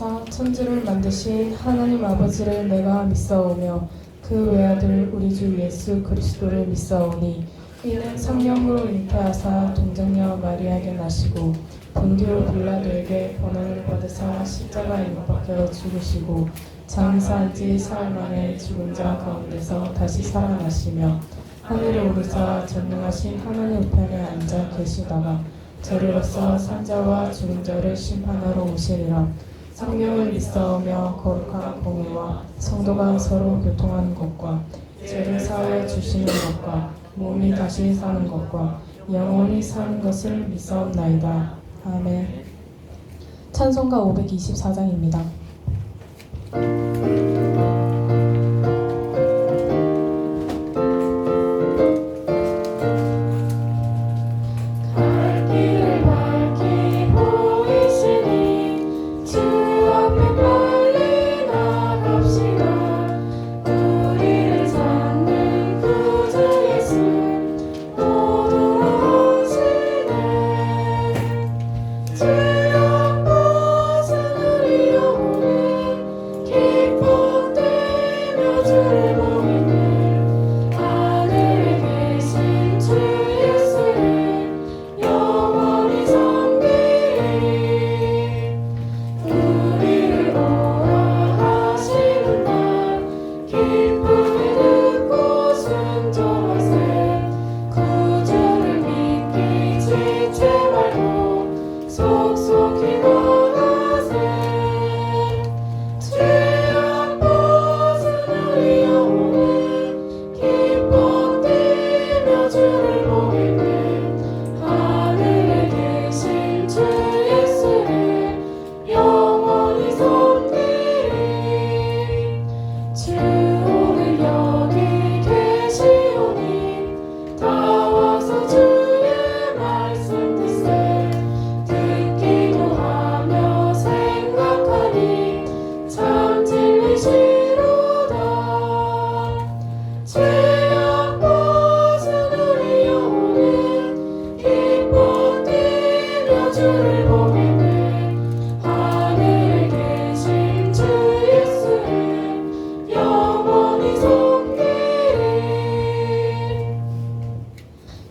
하사 천지를 만드신 하나님 아버지를 내가 믿사오며 그 외아들 우리 주 예수 그리스도를 믿사오니 이는 성령으로 잉태하사 동정녀 마리아에게 나시고 본디오 빌라도에게 번호를 받으사 십자가에 못 박혀 죽으시고 장사한 지 사흘 만에 죽은 자 가운데서 다시 살아나시며 하늘에 오르사 전능하신 하나님 우편에 앉아 계시다가 저리로서 산자와 죽은 자를 심판하러 오시리라. 성령을 믿사오며 거룩한 공의와 성도가 서로 교통하는 것과 죄를 사하여 주시는 것과 몸이 다시 사는 것과 영원히 사는 것을 믿사옵나이다. 아멘. 찬송가 524장입니다.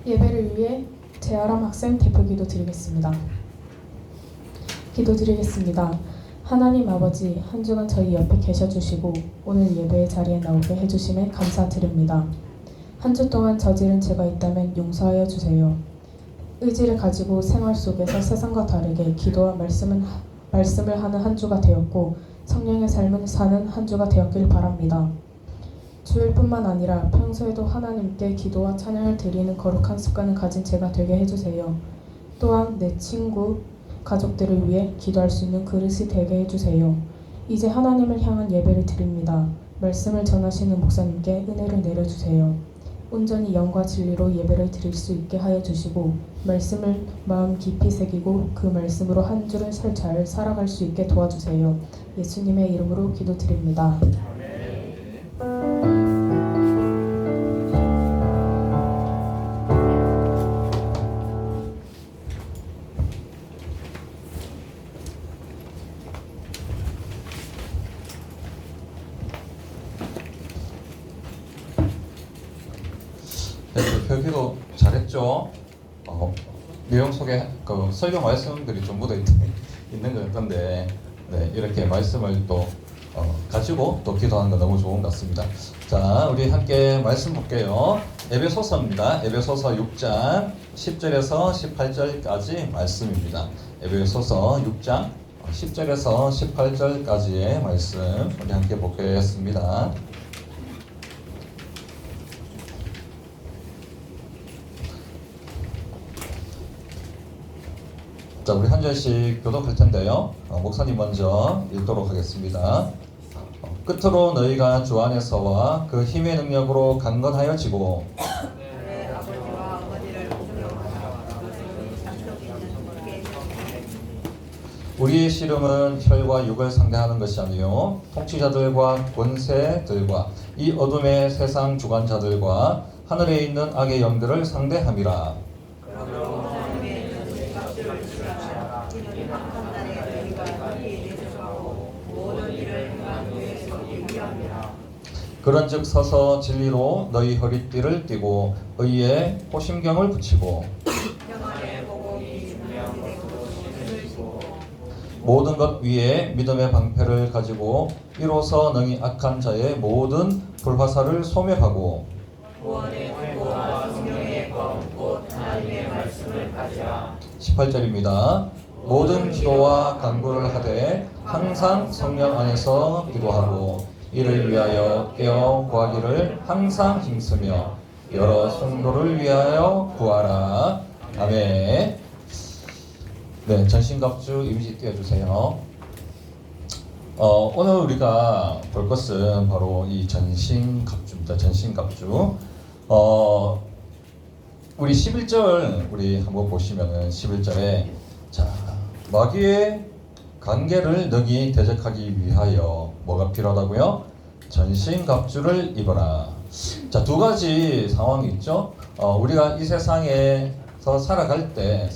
예배를 위해 재아람 학생 대표기도 드리겠습니다. 기도드리겠습니다. 하나님 아버지, 한 주간 저희 옆에 계셔주시고 오늘 예배의 자리에 나오게 해주심에 감사드립니다. 한 주 동안 저지른 죄가 있다면 용서하여 주세요. 의지를 가지고 생활 속에서 세상과 다르게 기도와 말씀을 하는 한 주가 되었고 성령의 삶을 사는 한 주가 되었길 바랍니다. 주일뿐만 아니라 평소에도 하나님께 기도와 찬양을 드리는 거룩한 습관을 가진 제가 되게 해주세요. 또한 내 친구, 가족들을 위해 기도할 수 있는 그릇이 되게 해주세요. 이제 하나님을 향한 예배를 드립니다. 말씀을 전하시는 목사님께 은혜를 내려주세요. 온전히 영과 진리로 예배를 드릴 수 있게 하여 주시고 말씀을 마음 깊이 새기고 그 말씀으로 한 주를 잘 살아갈 수 있게 도와주세요. 예수님의 이름으로 기도드립니다. 네, 표기도 잘했죠. 내용 속에 그 설교 말씀들이 좀 묻어 있는 것 같은데, 네, 이렇게 말씀을 또 가지고 또 기도하는 거 너무 좋은 것 같습니다. 자, 우리 함께 말씀 볼게요. 에베소서입니다. 에베소서 6장 10절에서 18절까지 말씀입니다. 에베소서 6장 10절에서 18절까지의 말씀 우리 함께 보겠습니다. 자, 우리 한 절씩 교독할 텐데요. 목사님 먼저 읽도록 하겠습니다. 끝으로 너희가 주 안에서와 그 힘의 능력으로 강건하여지고 우리의 씨름은 혈과 육을 상대하는 것이 아니요 통치자들과 권세들과 이 어둠의 세상 주관자들과 하늘에 있는 악의 영들을 상대함이라. 그런즉 서서 진리로 너희 허리띠를 띠고 의에 호심경을 붙이고 모든 것 위에 믿음의 방패를 가지고 이로써 능히 악한 자의 모든 불화살을 소멸하고 18절입니다. 모든 기도와 간구를 하되 항상 성령 안에서 기도하고 이를 위하여 깨어 구하기를 항상 힘쓰며 여러 성도를 위하여 구하라. 아멘. 네, 전신갑주 이미지 띄워주세요. 오늘 우리가 볼 것은 바로 이 전신갑주입니다. 전신갑주. 우리 11절 우리 한번 보시면은 11절에 자, 마귀의 관계를 능히 대적하기 위하여 뭐가 필요하다고요? 전신갑주를 입어라. 자, 두 가지 상황이 있죠. 우리가 이 세상에서 살아갈 때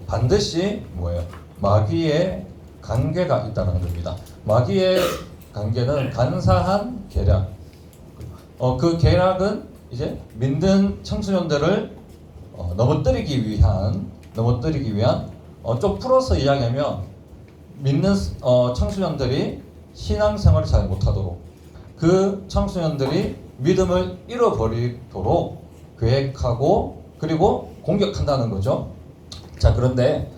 반드시 뭐예요? 마귀의 관계가 있다는 겁니다. 마귀의 관계는 간사한 계략. 그 계략은 이제 믿는 청소년들을 넘어뜨리기 위한 좀 풀어서 이야기하면 믿는 청소년들이 신앙생활을 잘 못하도록 그 청소년들이 믿음을 잃어버리도록 계획하고 그리고 공격한다는 거죠. 자, 그런데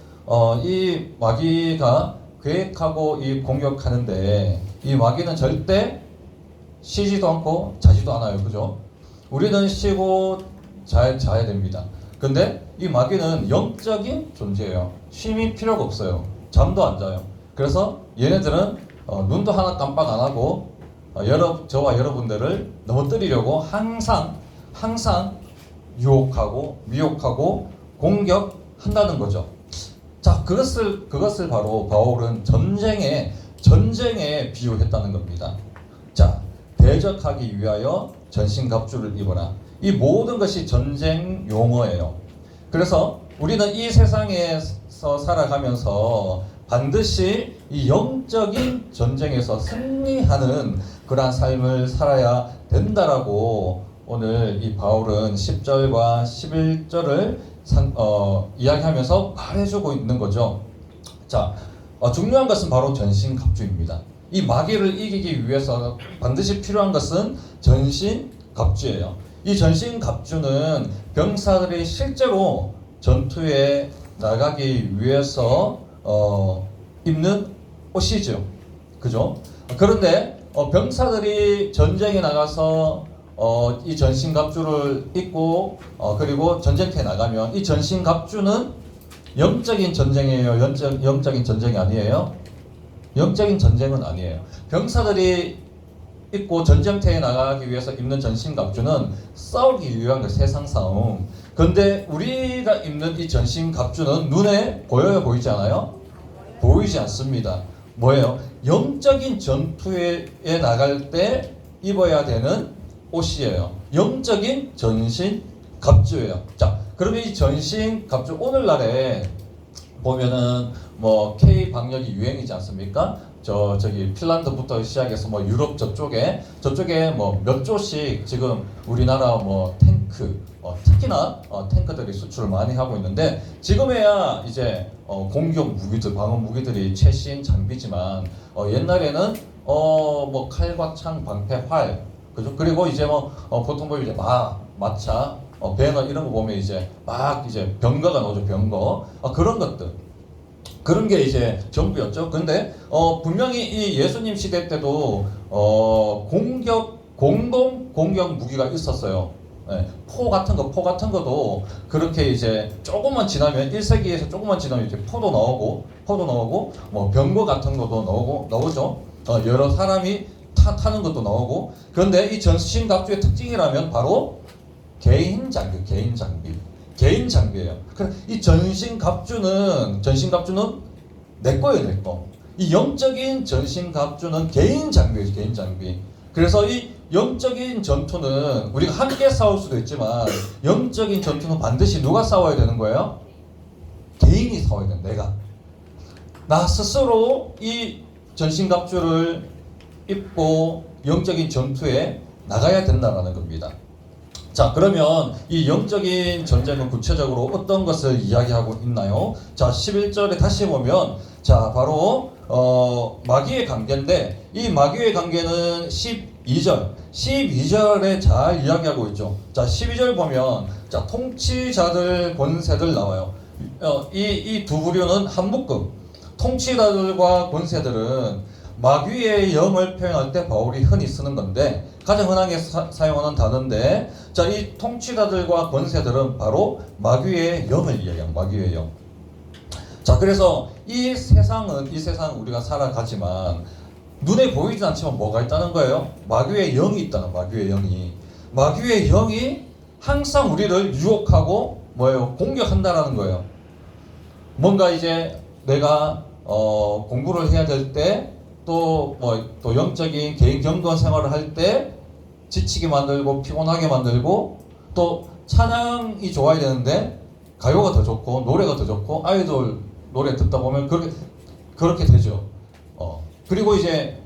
이 마귀가 계획하고 이 공격하는데 이 마귀는 절대 쉬지도 않고 자지도 않아요. 그죠? 우리는 쉬고 자야 됩니다. 근데 이 마귀는 영적인 존재예요. 쉼이 필요가 없어요. 잠도 안 자요. 그래서 얘네들은 눈도 하나 깜빡 안 하고 저와 여러분들을 넘어뜨리려고 항상 유혹하고 미혹하고 공격한다는 거죠. 자, 그것을 바로 바울은 전쟁에 비유했다는 겁니다. 자, 대적하기 위하여 전신갑주를 입어라. 이 모든 것이 전쟁 용어예요. 그래서 우리는 이 세상에서 살아가면서 반드시 이 영적인 전쟁에서 승리하는 그러한 삶을 살아야 된다라고 오늘 이 바울은 10절과 11절을 이야기하면서 말해주고 있는 거죠. 자, 중요한 것은 바로 전신갑주입니다. 이 마귀를 이기기 위해서 반드시 필요한 것은 전신갑주예요. 이 전신갑주는 병사들이 실제로 전투에 나가기 위해서 입는 옷이죠. 그죠? 그런데 병사들이 전쟁에 나가서 이 전신갑주를 입고 그리고 전쟁터에 나가면 이 전신갑주는 영적인 전쟁이에요. 영적인 전쟁이 아니에요. 영적인 전쟁은 아니에요. 병사들이 입고 전쟁터에 나가기 위해서 입는 전신갑주는 싸우기 위한 그 세상 싸움. 그런데 우리가 입는 이 전신갑주는 눈에 보여요? 보이지 않아요? 보이지 않습니다. 뭐예요? 영적인 전투에 나갈 때 입어야 되는 옷이에요. 영적인 전신갑주예요. 자, 그러면 이 전신갑주 오늘날에 보면은 뭐 K 방역이 유행이지 않습니까? 저기 핀란드부터 시작해서 뭐 유럽 저쪽에 뭐 몇 조씩 지금 우리나라 뭐 탱크 특히나 탱크들이 수출을 많이 하고 있는데 지금에야 이제 공격 무기들 방어 무기들이 최신 장비지만 옛날에는 뭐 칼과 창 방패 활 그죠? 그리고 이제 뭐 보통 보면 이제 마차 배너 이런 거 보면 이제 막 이제 병거가 나오죠. 병거 그런 것들. 그런 게 이제 전부였죠. 근데 분명히 이 예수님 시대 때도 공동 공격 무기가 있었어요. 네, 포 같은 거도 그렇게 이제 조금만 지나면 1세기에서 조금만 지나면 이제 포도 나오고 뭐 병거 같은 것도 나오죠. 여러 사람이 타는 것도 나오고. 그런데 이 전신갑주의 특징이라면 바로 개인 장비예요. 그래, 이 전신갑주는 내 거예요, 내 거. 이 영적인 전신갑주는 개인 장비예요, 개인 장비. 그래서 이 영적인 전투는 우리가 함께 싸울 수도 있지만 영적인 전투는 반드시 누가 싸워야 되는 거예요? 개인이 싸워야 돼, 내가. 나 스스로 이 전신갑주를 입고 영적인 전투에 나가야 된다는 겁니다. 자, 그러면 이 영적인 전쟁은 구체적으로 어떤 것을 이야기하고 있나요? 자, 11절에 다시 보면 자, 바로 마귀의 관계인데 이 마귀의 관계는 12절에 잘 이야기하고 있죠. 자, 12절 보면 자, 통치자들, 권세들 나와요. 이 두 부류는 한 묶음. 통치자들과 권세들은 마귀의 영을 표현할 때 바울이 흔히 쓰는 건데 가장 흔하게 사용하는 단어인데 자, 이 통치자들과 권세들은 바로 마귀의 영을 이야기합니다. 마귀의 영. 자, 그래서 이 세상 우리가 살아가지만 눈에 보이지 않지만 뭐가 있다는 거예요? 마귀의 영이 있다는 마귀의 영이 항상 우리를 유혹하고 뭐예요? 공격한다라는 거예요. 뭔가 이제 내가 공부를 해야 될 때 또 영적인 개인 경건 생활을 할 때 지치게 만들고 피곤하게 만들고 또 찬양이 좋아야 되는데 가요가 더 좋고 노래가 더 좋고 아이돌 노래 듣다 보면 그렇게 되죠. 그리고 이제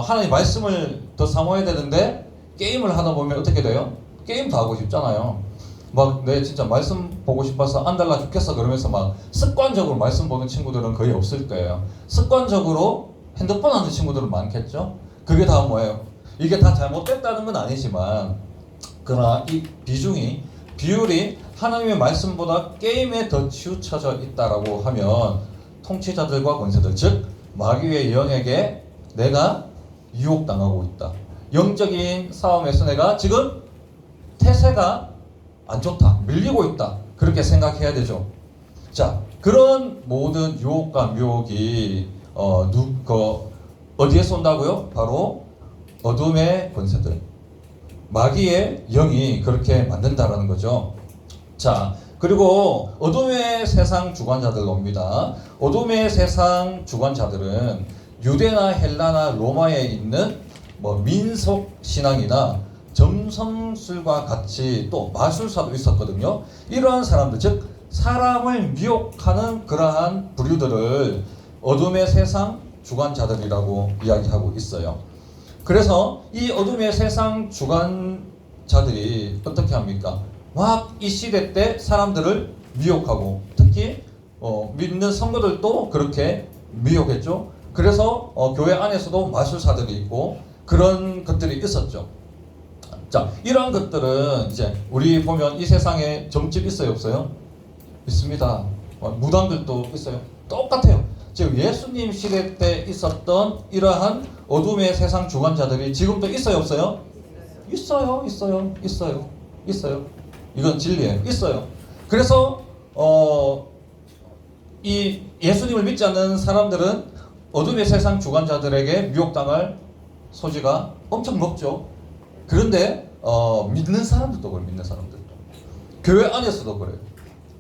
하나님 말씀을 더 사모해야 되는데 게임을 하다 보면 어떻게 돼요? 게임도 하고 싶잖아요. 막 내 진짜 말씀 보고 싶어서 안달나 죽겠어 그러면서 막 습관적으로 말씀 보는 친구들은 거의 없을 거예요. 습관적으로 핸드폰 하는 친구들은 많겠죠. 그게 다 뭐예요? 이게 다 잘못됐다는 건 아니지만 그러나 이 비율이 하나님의 말씀보다 게임에 더 치우쳐져 있다라고 하면 통치자들과 권세들, 즉 마귀의 영에게 내가 유혹당하고 있다. 영적인 싸움에서 내가 지금 태세가 안 좋다, 밀리고 있다, 그렇게 생각해야 되죠. 자, 그런 모든 유혹과 묘혹이 어디에서 온다고요? 바로 어둠의 권세들, 마귀의 영이 그렇게 만든다라는 거죠. 자, 그리고 어둠의 세상 주관자들 옵니다. 어둠의 세상 주관자들은 유대나 헬라나 로마에 있는 민속 신앙이나 점성술과 같이 또 마술사도 있었거든요. 이러한 사람들, 즉 사람을 미혹하는 그러한 부류들을 어둠의 세상 주관자들이라고 이야기하고 있어요. 그래서 이 어둠의 세상 주관자들이 어떻게 합니까? 막 이 시대 때 사람들을 미혹하고 특히 믿는 성도들도 그렇게 미혹했죠. 그래서 교회 안에서도 마술사들이 있고 그런 것들이 있었죠. 자, 이러한 것들은 이제 우리 보면 이 세상에 점집 있어요, 없어요? 있습니다. 무당들도 있어요. 똑같아요. 즉 예수님 시대 때 있었던 이러한 어둠의 세상 주관자들이 지금도 있어요, 없어요? 있어요. 이건 진리예요. 있어요. 그래서 이 예수님을 믿지 않는 사람들은 어둠의 세상 주관자들에게 미혹당할 소지가 엄청 높죠. 그런데 믿는 사람들도 그래요. 믿는 사람들도. 교회 안에서도 그래요.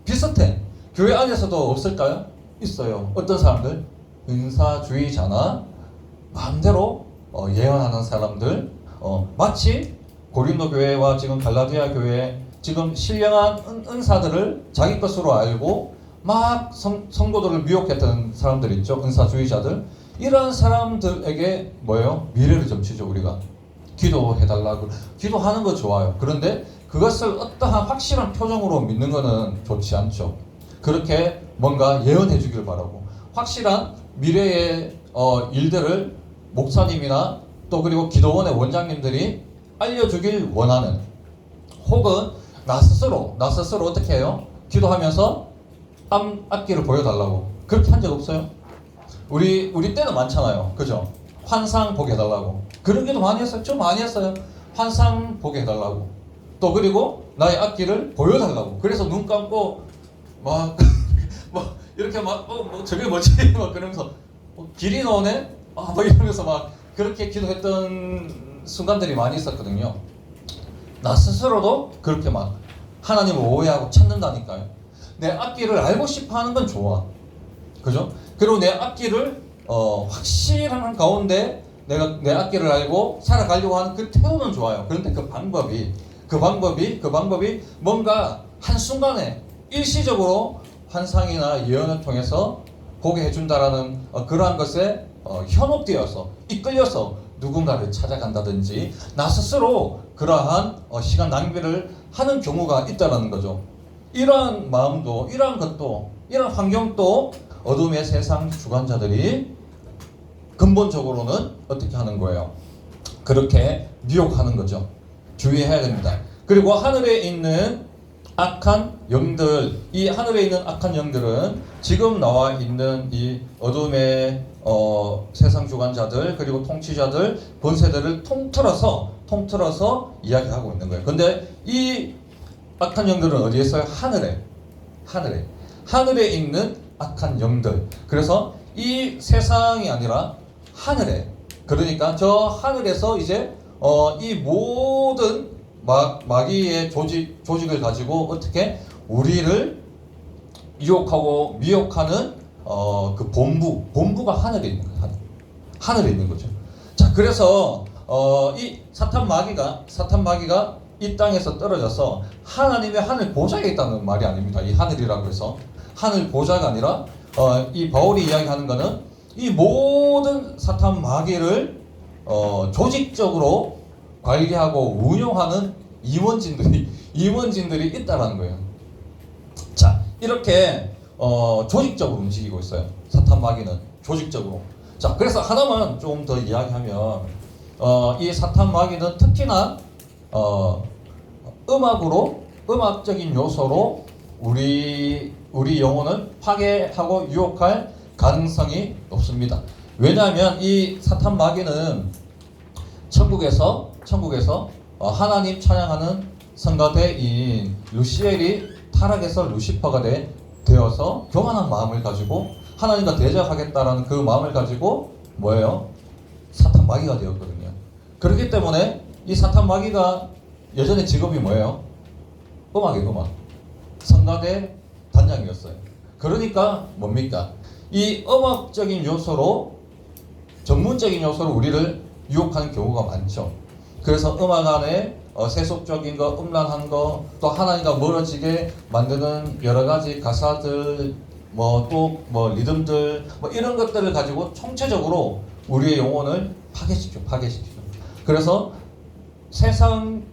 비슷해. 교회 안에서도 없을까요? 있어요. 어떤 사람들? 은사주의자나 마음대로 예언하는 사람들, 마치 고린도 교회와 지금 갈라디아 교회 지금 신령한 은사들을 자기 것으로 알고 막 성도들을 미혹했던 사람들 있죠. 은사주의자들. 이런 사람들에게 뭐예요? 미래를 점치죠. 우리가 기도해달라고. 기도하는 거 좋아요. 그런데 그것을 어떠한 확실한 표정으로 믿는 것은 좋지 않죠. 그렇게 뭔가 예언해 주길 바라고 확실한 미래의 일들을 목사님이나 또 그리고 기도원의 원장님들이 알려주길 원하는, 혹은 나 스스로 어떻게 해요? 기도하면서 앞길을 보여달라고. 그렇게 한 적 없어요? 우리 때는 많잖아요. 그죠? 환상 보게 해달라고. 그런 기도 많이 했어요. 좀 많이 했어요. 환상 보게 해달라고. 또 그리고 나의 앞길을 보여달라고. 그래서 눈 감고 막 이렇게 저게 뭐지? 막 그러면서 길이 나오네? 막 이러면서 막 그렇게 기도했던 순간들이 많이 있었거든요. 나 스스로도 그렇게 막 하나님을 오해하고 찾는다니까요. 내 앞길을 알고 싶어 하는 건 좋아. 그죠? 그리고 내 앞길을 확실한 가운데 내가 내 앞길을 알고 살아가려고 하는 그 태도는 좋아요. 그런데 그 방법이 뭔가 한순간에 일시적으로 환상이나 예언을 통해서 보게 해준다라는 그러한 것에 현혹되어서 이끌려서 누군가를 찾아간다든지 나 스스로 그러한 시간 낭비를 하는 경우가 있다는 거죠. 이러한 마음도, 이러한 것도, 이러한 환경도 어둠의 세상 주관자들이 근본적으로는 어떻게 하는 거예요? 그렇게 미혹하는 거죠. 주의해야 됩니다. 그리고 하늘에 있는 악한 영들, 이 하늘에 있는 악한 영들은 지금 나와 있는 이 어둠의 세상 주관자들, 그리고 통치자들, 권세들을 통틀어서 이야기하고 있는 거예요. 근데 이 악한 영들은 어디에 있어요? 하늘에 있는 악한 영들. 그래서 이 세상이 아니라 하늘에, 그러니까 저 하늘에서 이제 이 모든 마귀의 조직을 가지고 어떻게 우리를 유혹하고 미혹하는 그 본부가 하늘에 있는 거예요. 하늘에 있는 거죠. 자, 그래서 이 사탄 마귀가 이 땅에서 떨어져서 하나님의 하늘 보좌에 있다는 말이 아닙니다. 이 하늘이라고 해서 하늘 보좌가 아니라 이 바울이 이야기하는 거는 이 모든 사탄 마귀를 조직적으로 관리하고 운영하는 임원진들이 있다라는 거예요. 자, 이렇게 조직적으로 움직이고 있어요. 사탄 마귀는 조직적으로. 자, 그래서 하나만 좀 더 이야기하면 이 사탄 마귀는 특히나 음악적인 요소로 우리 영혼을 파괴하고 유혹할 가능성이 높습니다. 왜냐하면 이 사탄 마귀는 천국에서 하나님 찬양하는 성가대인 루시엘이 타락해서 루시퍼가 되어서 교만한 마음을 가지고 하나님과 대적하겠다라는 그 마음을 가지고 뭐예요? 사탄 마귀가 되었거든요. 그렇기 때문에 이 사탄 마귀가 예전에 직업이 뭐예요? 음악. 성가대 단장이었어요. 그러니까 뭡니까? 이 음악적인 요소로, 전문적인 요소로 우리를 유혹하는 경우가 많죠. 그래서 음악 안에 세속적인 거, 음란한 거, 또 하나님과 멀어지게 만드는 여러 가지 가사들, 리듬들, 이런 것들을 가지고 총체적으로 우리의 영혼을 파괴시켜. 그래서 세상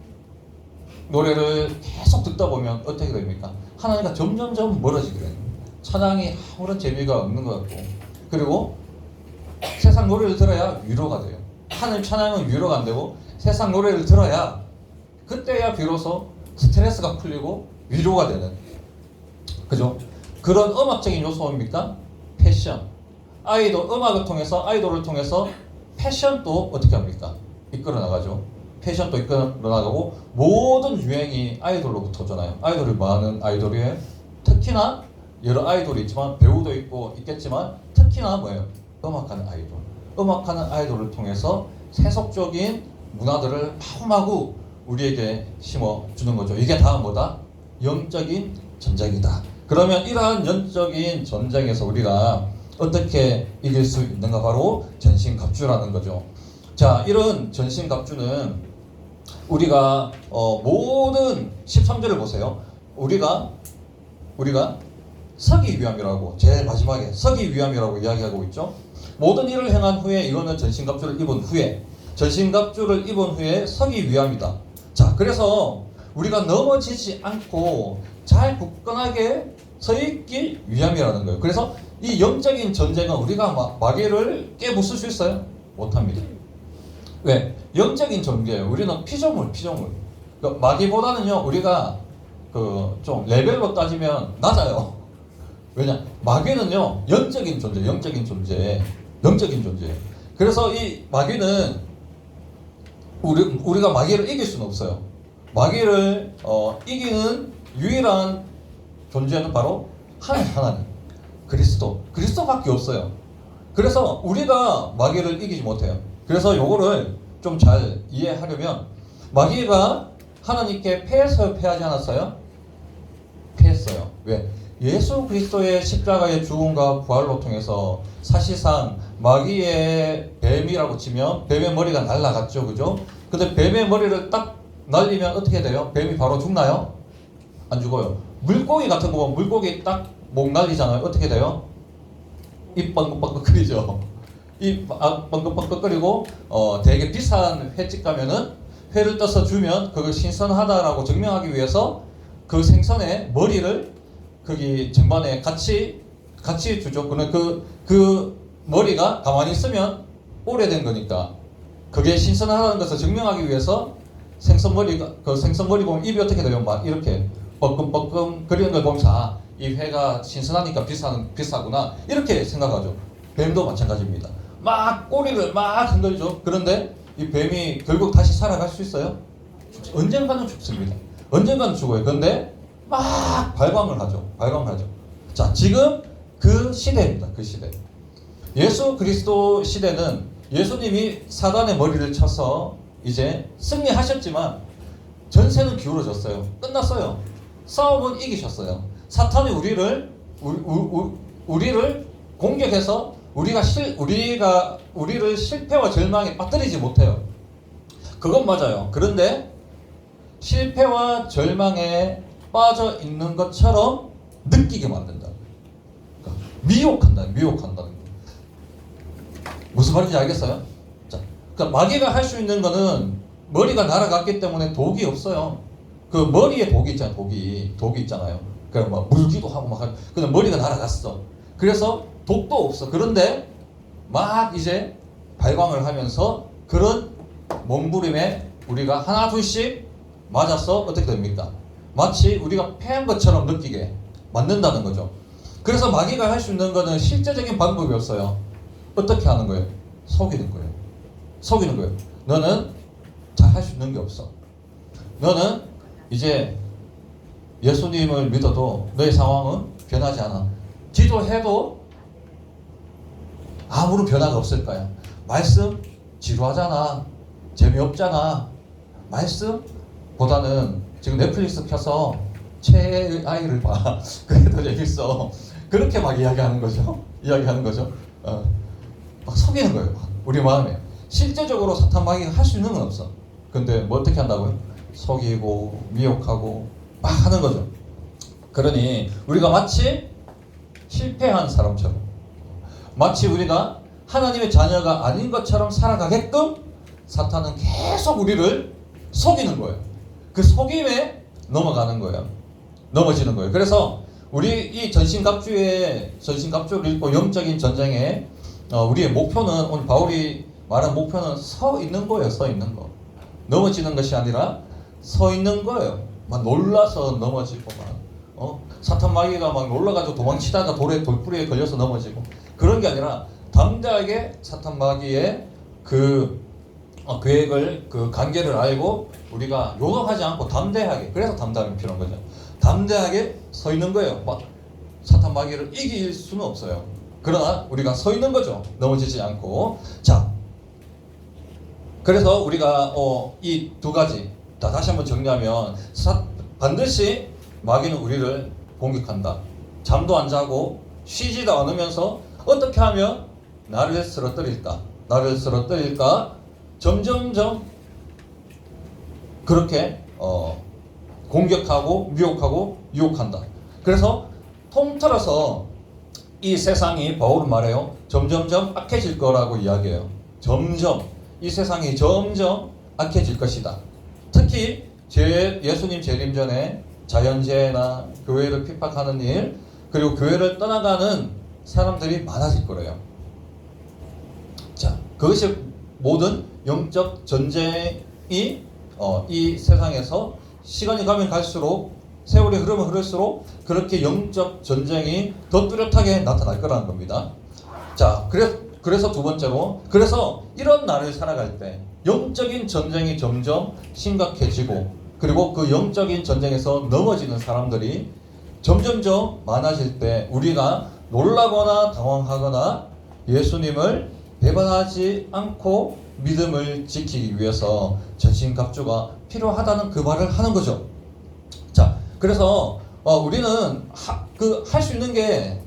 노래를 계속 듣다 보면 어떻게 됩니까? 하나님과 점점 멀어지게 됩니다. 찬양이 아무런 재미가 없는 것 같고, 그리고 세상 노래를 들어야 위로가 돼요. 하나님 찬양은 위로가 안 되고 세상 노래를 들어야 그때야 비로소 스트레스가 풀리고 위로가 되는, 그죠? 그런 음악적인 요소입니까? 패션. 음악을 통해서, 아이돌을 통해서 패션도 어떻게 합니까? 이끌어 나가죠. 패션도 이끌어 나가고 모든 유행이 아이돌로부터 오잖아요. 아이돌이 많은 아이돌이에요. 특히나 여러 아이돌이 있지만 배우도 있겠지만 특히나 뭐예요? 음악하는 아이돌. 음악하는 아이돌을 통해서 세속적인 문화들을 마구마구 우리에게 심어주는 거죠. 이게 다 뭐다? 영적인 전쟁이다. 그러면 이러한 영적인 전쟁에서 우리가 어떻게 이길 수 있는가? 바로 전신갑주라는 거죠. 자, 이런 전신갑주는 우리가 모든 13절을 보세요. 우리가 서기 위함이라고, 제일 마지막에 서기 위함이라고 이야기하고 있죠. 모든 일을 행한 후에, 이거는 전신갑주를 입은 후에 서기 위함이다. 자, 그래서 우리가 넘어지지 않고 잘 굳건하게 서 있기 위함이라는 거예요. 그래서 이 영적인 전쟁은 우리가 마귀를 깨부술 수 있어요? 못합니다. 왜? 영적인 전개예요. 우리는 피조물. 그러니까 마귀보다는요, 우리가 좀 레벨로 따지면 낮아요. 왜냐? 마귀는요, 영적인 존재. 그래서 이 마귀는 우리가 마귀를 이길 수는 없어요. 마귀를 이기는 유일한 존재는 바로 하나님, 그리스도밖에 없어요. 그래서 우리가 마귀를 이기지 못해요. 그래서 요거를 좀 잘 이해하려면, 마귀가 하나님께 패하지 않았어요? 패했어요. 왜? 예수 그리스도의 십자가의 죽음과 부활로 통해서 사실상 마귀의 뱀이라고 치면 뱀의 머리가 날아갔죠, 그죠? 근데 뱀의 머리를 딱 날리면 어떻게 돼요? 뱀이 바로 죽나요? 안 죽어요. 물고기 같은 거 보면 물고기 딱 목 날리잖아요. 어떻게 돼요? 입 빵긋빵긋 거리죠. 이 뻥긋뻥긋거리고 되게 비싼 횟집 가면은 회를 떠서 주면 그걸 신선하다라고 증명하기 위해서 그 생선의 머리를 거기 쟁반에 같이 주죠. 그러면 그 머리가 가만히 있으면 오래된 거니까 그게 신선하다는 것을 증명하기 위해서 생선 머리 보면 입이 어떻게 돼요? 막 이렇게 뻐끔뻐끔 거리는 걸 보면서 이 회가 신선하니까 비싸구나 이렇게 생각하죠. 뱀도 마찬가지입니다. 막 꼬리를 막 흔들죠. 그런데 이 뱀이 결국 다시 살아갈 수 있어요? 언젠가는 죽습니다. 언젠가는 죽어요. 그런데 막 발광을 하죠. 자, 지금 그 시대입니다. 그 시대. 예수 그리스도 시대는 예수님이 사단의 머리를 쳐서 이제 승리하셨지만 전세는 기울어졌어요. 끝났어요. 싸움은 이기셨어요. 사탄이 우리를 공격해서 우리를 실패와 절망에 빠뜨리지 못해요. 그건 맞아요. 그런데 실패와 절망에 빠져 있는 것처럼 느끼게 만든다. 그러니까 미혹한다는 거. 무슨 말인지 알겠어요? 자, 그러니까 마귀가 할 수 있는 거는 머리가 날아갔기 때문에 독이 없어요. 그 머리에 독이 있잖아요. 독이 있잖아요. 그냥 막 물기도 하고 막 그냥 머리가 날아갔어. 그래서 독도 없어. 그런데 막 이제 발광을 하면서 그런 몸부림에 우리가 하나 둘씩 맞아서 어떻게 됩니까? 마치 우리가 패한 것처럼 느끼게 만든다는 거죠. 그래서 마귀가 할 수 있는 거는 실제적인 방법이 없어요. 어떻게 하는 거예요? 속이는 거예요. 너는 잘 할 수 있는 게 없어. 너는 이제 예수님을 믿어도 너의 상황은 변하지 않아. 기도해도 아무런 변화가 없을 거야. 말씀 지루하잖아. 재미없잖아. 말씀보다는 지금 넷플릭스 켜서 최애의 아이를 봐. 그게 더 재밌어. 그렇게 막 이야기하는 거죠. 막 속이는 거예요. 우리 마음에. 실제적으로 사탄 마귀가 할 수 있는 건 없어. 근데 뭐 어떻게 한다고요? 속이고 미혹하고 막 하는 거죠. 그러니 우리가 마치 실패한 사람처럼, 마치 우리가 하나님의 자녀가 아닌 것처럼 살아가게끔 사탄은 계속 우리를 속이는 거예요. 그 속임에 넘어지는 거예요. 그래서 우리 이 전신갑주를 입고 영적인 전쟁에 우리의 목표는, 오늘 바울이 말한 목표는 서 있는 거예요. 서 있는 거. 넘어지는 것이 아니라 서 있는 거예요. 막 놀라서 넘어지고 사탄 마귀가 막 놀라가지고 도망치다가 돌뿌리에 걸려서 넘어지고 그런 게 아니라 담대하게 사탄 마귀의 그 계획을, 그 관계를 알고 우리가 요동하지 않고 담대하게, 그래서 담대함이 필요한 거죠. 담대하게 서 있는 거예요. 막 사탄 마귀를 이길 수는 없어요. 그러나 우리가 서 있는 거죠. 넘어지지 않고. 자, 그래서 우리가 이 두 가지 다시 한번 정리하면, 반드시 마귀는 우리를 공격한다. 잠도 안 자고 쉬지도 않으면서 어떻게 하면 나를 쓰러뜨릴까 점점점 그렇게 공격하고 미혹하고 유혹한다. 그래서 통틀어서 이 세상이, 바울은 말해요, 점점점 악해질 거라고 이야기해요. 이 세상이 점점 악해질 것이다. 특히 예수님 재림 전에 자연재해나 교회를 핍박하는 일, 그리고 교회를 떠나가는 사람들이 많아질 거래요. 자, 그것이 모든 영적 전쟁이 이 세상에서 시간이 가면 갈수록, 세월이 흐르면 흐를수록 그렇게 영적 전쟁이 더 뚜렷하게 나타날 거라는 겁니다. 자, 그래서 두 번째로, 그래서 이런 날을 살아갈 때 영적인 전쟁이 점점 심각해지고, 그리고 그 영적인 전쟁에서 넘어지는 사람들이 점점점 많아질 때 우리가 놀라거나 당황하거나 예수님을 배반하지 않고 믿음을 지키기 위해서 전신갑주가 필요하다는 그 말을 하는 거죠. 자, 그래서 우리는 할 수 있는 게,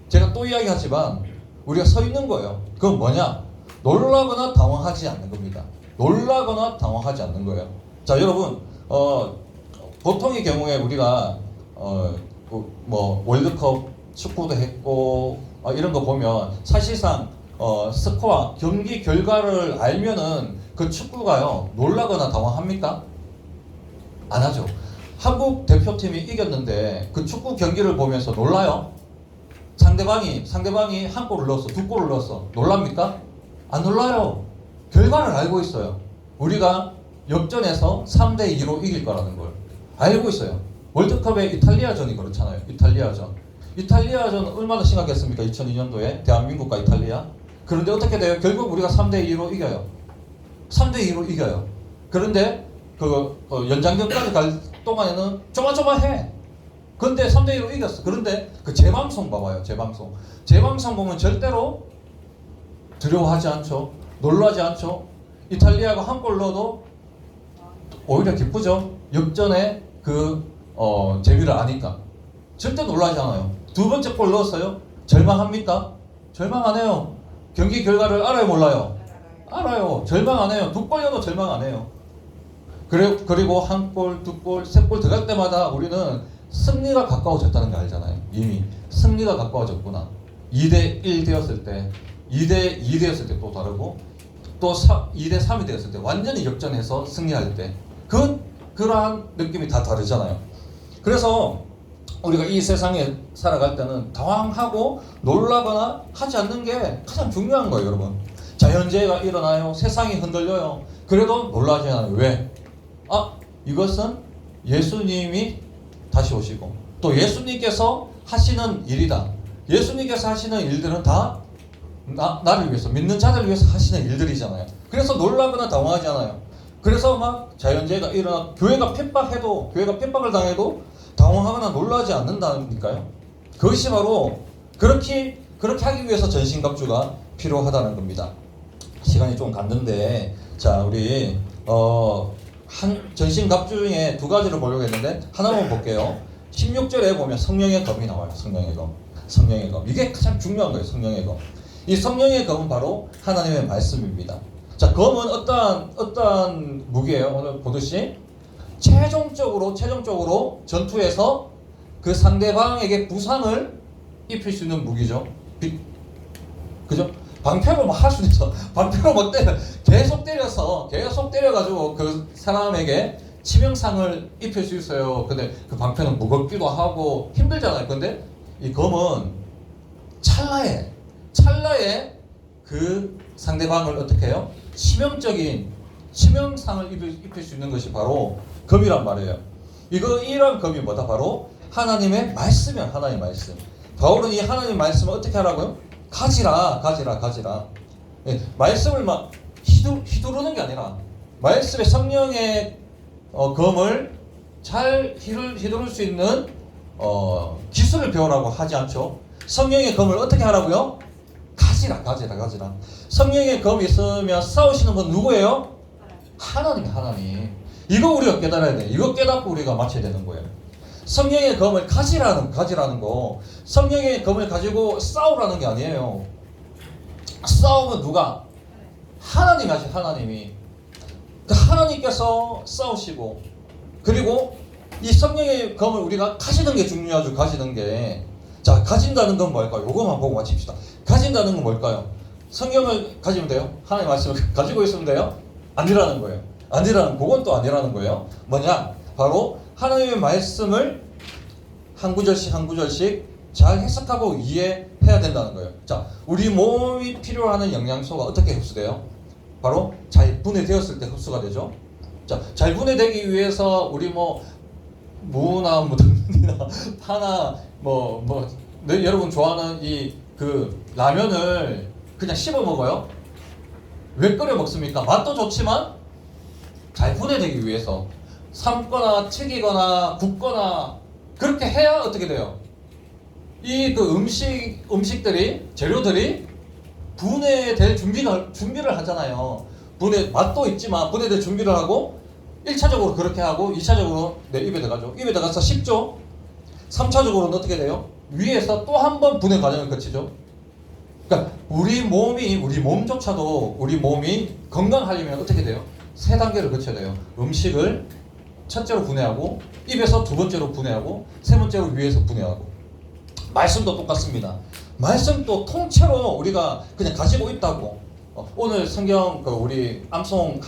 제가 또 이야기하지만 우리가 서 있는 거예요. 그건 뭐냐? 놀라거나 당황하지 않는 겁니다. 자, 여러분, 보통의 경우에 우리가 뭐 월드컵 축구도 했고 이런 거 보면 사실상 스코어 경기 결과를 알면은 그 축구가요 놀라거나 당황합니까? 안 하죠. 한국 대표팀이 이겼는데 그 축구 경기를 보면서 놀라요? 상대방이 한 골을 넣었어, 두 골을 넣었어. 놀랍니까? 안 놀라요. 결과를 알고 있어요. 우리가 역전해서 3대2로 이길 거라는 걸 알고 있어요. 월드컵의 이탈리아전이 그렇잖아요. 이탈리아전 얼마나 심각했습니까? 2002년도에 대한민국과 이탈리아. 그런데 어떻게 돼요? 결국 우리가 3대2로 이겨요. 3대2로 이겨요. 그런데 연장전까지 갈 동안에는 조마조마해. 근데 3대2로 이겼어. 그런데 그 재방송 봐봐요. 재방송 보면 절대로 두려워하지 않죠. 놀라지 않죠. 이탈리아가 한 골 넣어도 오히려 기쁘죠. 역전의 재미를 아니까. 절대 놀라지 않아요. 두 번째 골 넣었어요. 절망합니까? 절망 안 해요. 경기 결과를 알아요, 몰라요? 알아요. 절망 안 해요. 두 골 넣어도 절망 안 해요. 그리고 한 골, 두 골, 세 골 들어갈 때마다 우리는 승리가 가까워졌다는 거 알잖아요. 이미 승리가 가까워졌구나. 2대1 되었을 때, 2대2 되었을 때 또 다르고, 또 2대3이 되었을 때 완전히 역전해서 승리할 때 그러한 느낌이 다 다르잖아요. 그래서 우리가 이 세상에 살아갈 때는 당황하고 놀라거나 하지 않는 게 가장 중요한 거예요, 여러분. 자연재해가 일어나요. 세상이 흔들려요. 그래도 놀라지 않아요. 왜? 이것은 예수님이 다시 오시고 또 예수님께서 하시는 일이다. 예수님께서 하시는 일들은 다 나를 위해서, 믿는 자들을 위해서 하시는 일들이잖아요. 그래서 놀라거나 당황하지 않아요. 그래서 막 자연재해가 일어나 교회가 핍박을 당해도 당황하거나 놀라지 않는다니까요. 그것이 바로 그렇게 하기 위해서 전신갑주가 필요하다는 겁니다. 시간이 좀 갔는데, 자, 우리 전신갑주 중에 두 가지를 보려고 했는데 하나만 볼게요. 16절에 보면 성령의 검이 나와요. 성령의 검. 이게 가장 중요한 거예요. 성령의 검. 이 성령의 검은 바로 하나님의 말씀입니다. 자, 검은 어떠한 무기예요? 오늘 보듯이 최종적으로 전투에서 그 상대방에게 부상을 입힐 수 있는 무기죠. 그죠? 방패로 막 할 수 있어. 방패로 막 계속 때려가지고 그 사람에게 치명상을 입힐 수 있어요. 근데 그 방패는 무겁기도 하고 힘들잖아요. 근데 이 검은 찰나에 그 상대방을 어떻게 해요? 치명적인 치명상을 입힐 수 있는 것이 바로 검이란 말이에요. 이런 검이 뭐다? 바로 하나님의 말씀이야. 하나님의 말씀. 바울은 이 하나님의 말씀을 어떻게 하라고요? 가지라. 예, 말씀을 막 휘두르는 게 아니라 말씀의 성령의 검을 잘 휘두를 수 있는 기술을 배우라고 하지 않죠. 성령의 검을 어떻게 하라고요? 가지라. 성령의 검이 있으면 싸우시는 건 누구예요? 하나님. 이거 우리가 깨달아야 돼. 이거 깨닫고 우리가 맞춰야 되는 거예요. 성령의 검을 가지라는 거. 성령의 검을 가지고 싸우라는 게 아니에요. 싸움은 누가? 하나님이 하시. 하나님이. 하나님께서 싸우시고, 그리고 이 성령의 검을 우리가 가지는 게 중요하죠. 가지는 게. 자, 가진다는 건 뭘까요? 요거만 보고 마칩시다. 가진다는 건 뭘까요? 성경을 가지면 돼요? 하나님 말씀을 가지고 있으면 돼요? 아니라는 거예요. 그건 또 아니라는 거예요. 뭐냐? 바로 하나님의 말씀을 한 구절씩 잘 해석하고 이해해야 된다는 거예요. 자, 우리 몸이 필요로 영양소가 어떻게 흡수돼요? 바로 잘 분해되었을 때 흡수가 되죠. 자, 잘 분해되기 위해서 우리 무나 당면이나 파나 여러분 좋아하는 그 라면을 그냥 씹어 먹어요? 왜 끓여 먹습니까? 맛도 좋지만 잘 분해되기 위해서 삶거나 튀기거나 굽거나 그렇게 해야 어떻게 돼요? 음식들이, 재료들이 분해될 준비를 하잖아요. 맛도 있지만 분해될 준비를 하고 1차적으로 그렇게 하고 2차적으로 내 입에 들어가죠. 입에 들어가서 씹죠. 3차적으로는 어떻게 돼요? 위에서 또 한 번 분해 과정을 거치죠. 그러니까 우리 몸조차도 우리 몸이 건강하려면 어떻게 돼요? 3단계를 거쳐야 돼요. 음식을 첫째로 분해하고, 입에서 두 번째로 분해하고, 세 번째로 위에서 분해하고. 말씀도 똑같습니다. 말씀도 통째로 우리가 그냥 가지고 있다고. 오늘 성경 우리 암송할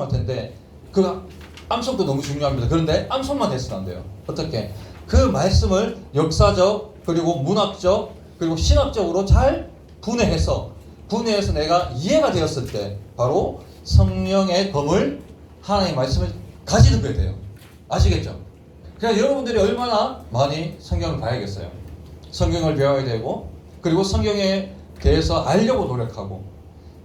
텐데 그 암송도 너무 중요합니다. 그런데 암송만 해서는 안 돼요. 어떻게? 그 말씀을 역사적 그리고 문학적 그리고 신학적으로 잘 분해해서 내가 이해가 되었을 때 바로 성령의 검을 하나님의 말씀을 가지는 거야 돼요. 아시겠죠? 그러니까 여러분들이 얼마나 많이 성경을 봐야겠어요. 성경을 배워야 되고 그리고 성경에 대해서 알려고 노력하고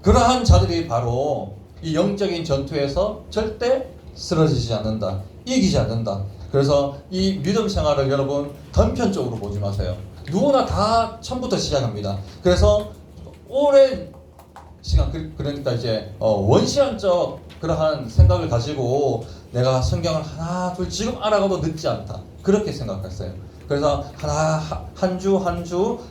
그러한 자들이 바로 이 영적인 전투에서 절대 쓰러지지 않는다. 이기지 않는다. 그래서 이 믿음 생활을 여러분 단편적으로 보지 마세요. 누구나 다 처음부터 시작합니다. 그래서 오랜 시간 그러니까 이제 원시한적 그러한 생각을 가지고 내가 성경을 하나 둘 지금 알아가도 늦지 않다. 그렇게 생각했어요. 그래서 한 주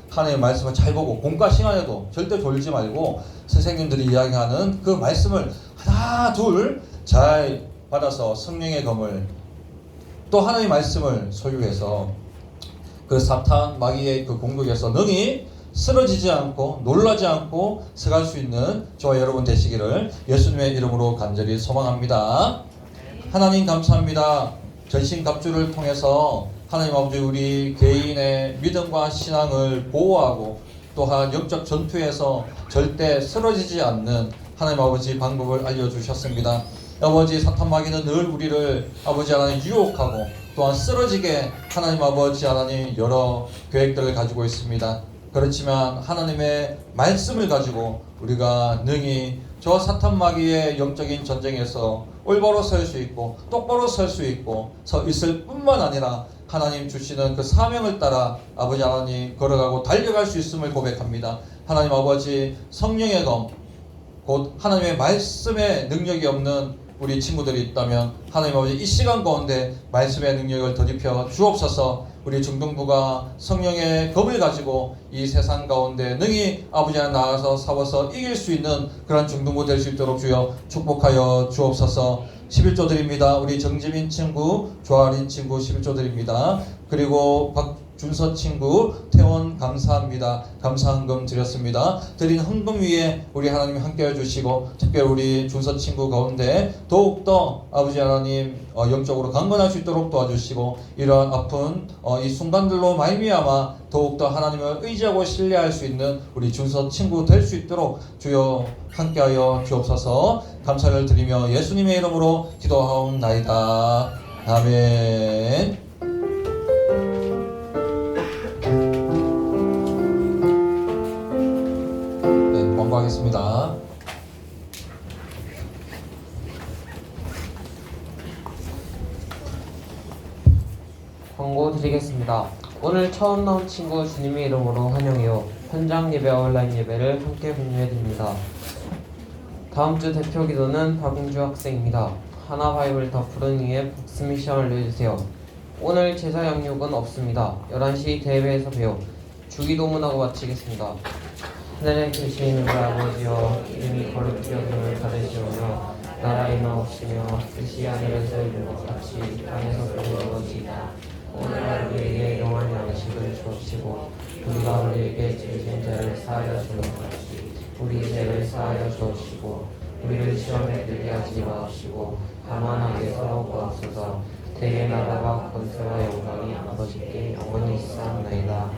하나님의 말씀을 잘 보고 공과 시간에도 절대 졸지 말고 선생님들이 이야기하는 그 말씀을 하나 둘 잘 받아서 성령의 검을 또 하나님의 말씀을 소유해서 그 사탄 마귀의 그 공격에서 능히 쓰러지지 않고 놀라지 않고 서갈 수 있는 저와 여러분 되시기를 예수님의 이름으로 간절히 소망합니다. 하나님 감사합니다. 전신갑주를 통해서 하나님 아버지 우리 개인의 믿음과 신앙을 보호하고 또한 영적 전투에서 절대 쓰러지지 않는 하나님 아버지 방법을 알려주셨습니다. 아버지 사탄 마귀는 늘 우리를 아버지 하나님 유혹하고 또한 쓰러지게 하나님 아버지 하나님 여러 계획들을 가지고 있습니다. 그렇지만 하나님의 말씀을 가지고 우리가 능히 저 사탄 마귀의 영적인 전쟁에서 올바로 설 수 있고 똑바로 설 수 있고 서 있을 뿐만 아니라 하나님 주시는 그 사명을 따라 아버지 하나님 걸어가고 달려갈 수 있음을 고백합니다. 하나님 아버지 성령의 검 곧 하나님의 말씀의 능력이 없는 우리 친구들이 있다면 하나님 아버지 이 시간 가운데 말씀의 능력을 더입혀 주옵소서. 우리 중등부가 성령의 검을 가지고 이 세상 가운데 능히 아버지 하나님 나아가서 싸워서 이길 수 있는 그런 중등부 될 수 있도록 주여 축복하여 주옵소서. 11조 드립니다. 우리 정지민 친구, 조아린 친구 11조 드립니다. 그리고 박준서 친구 퇴원 감사합니다. 감사헌금 드렸습니다. 드린 헌금 위에 우리 하나님 함께해 주시고 특별히 우리 준서 친구 가운데 더욱더 아버지 하나님 영적으로 강건할 수 있도록 도와주시고 이러한 아픈 이 순간들로 말미암아 더욱더 하나님을 의지하고 신뢰할 수 있는 우리 준서 친구 될 수 있도록 주여 함께하여 주옵소서. 감사를 드리며 예수님의 이름으로 기도하옵나이다. 아멘. 네, 광고하겠습니다. 광고 드리겠습니다. 오늘 처음 나온 친구 주님의 이름으로 환영해요. 현장 예배와 온라인 예배를 함께 공유해 드립니다. 다음 주 대표 기도는 박웅주 학생입니다. 하나 바이블 더 푸른 이의 복스 미션을 내주세요. 오늘 제사 양육은 없습니다. 11시 대회에서 봬요. 주기도문하고 마치겠습니다. 하늘에 계신 우리 아버지여, 이름이 거룩히 여김을 받으시오며 나라 임하옵시며 뜻이 하늘에서 이룬 것 같이 땅에서도 이루어지이다. 오늘 우리에게 영원한 양식을 주옵시고 우리가 우리에게 죄진 자를 사하여 주는 것 같이 우리 죄를 사하여 주옵시고 우리를 시험에 들게 하지 마옵시고 다만 악에서 구하옵소서. 대개 나라와 권세와 영광이 아버지께 영원히 있사옵나이다.